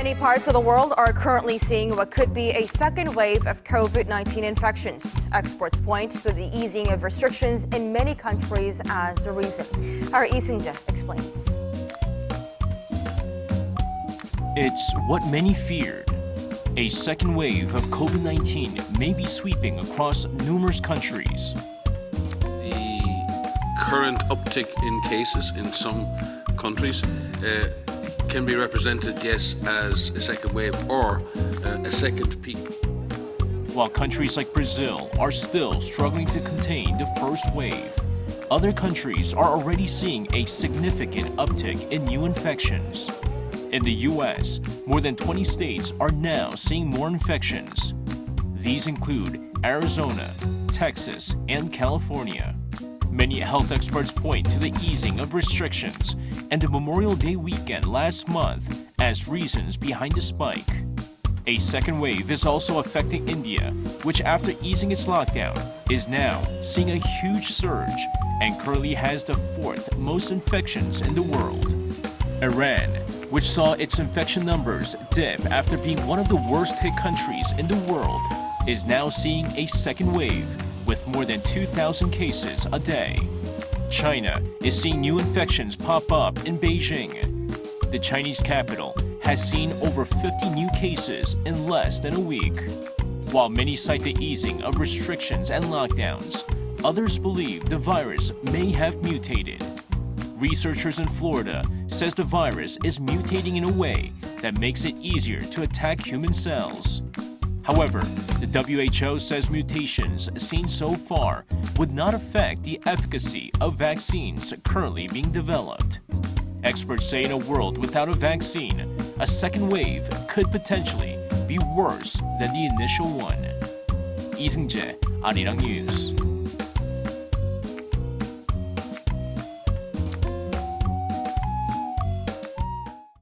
Many parts of the world are currently seeing what could be a second wave of COVID-19 infections. Experts point to the easing of restrictions in many countries as the reason. Our Lee Seung-jae explains. It's what many feared. A second wave of COVID-19 may be sweeping across numerous countries. The current uptick in cases in some countries can be represented, yes, as a second wave or a second peak. While countries like Brazil are still struggling to contain the first wave, other countries are already seeing a significant uptick in new infections. In the U.S., more than 20 states are now seeing more infections. These include Arizona, Texas, and California. Many health experts point to the easing of restrictions and the Memorial Day weekend last month as reasons behind the spike. A second wave is also affecting India, which after easing its lockdown is now seeing a huge surge and currently has the fourth most infections in the world. Iran, which saw its infection numbers dip after being one of the worst hit countries in the world, is now seeing a second wave with more than 2,000 cases a day. China is seeing new infections pop up in Beijing. The Chinese capital has seen over 50 new cases in less than a week. While many cite the easing of restrictions and lockdowns, others believe the virus may have mutated. Researchers in Florida says the virus is mutating in a way that makes it easier to attack human cells. However, the WHO says mutations seen so far would not affect the efficacy of vaccines currently being developed. Experts say in a world without a vaccine, a second wave could potentially be worse than the initial one. Lee Seung-jae, Arirang News.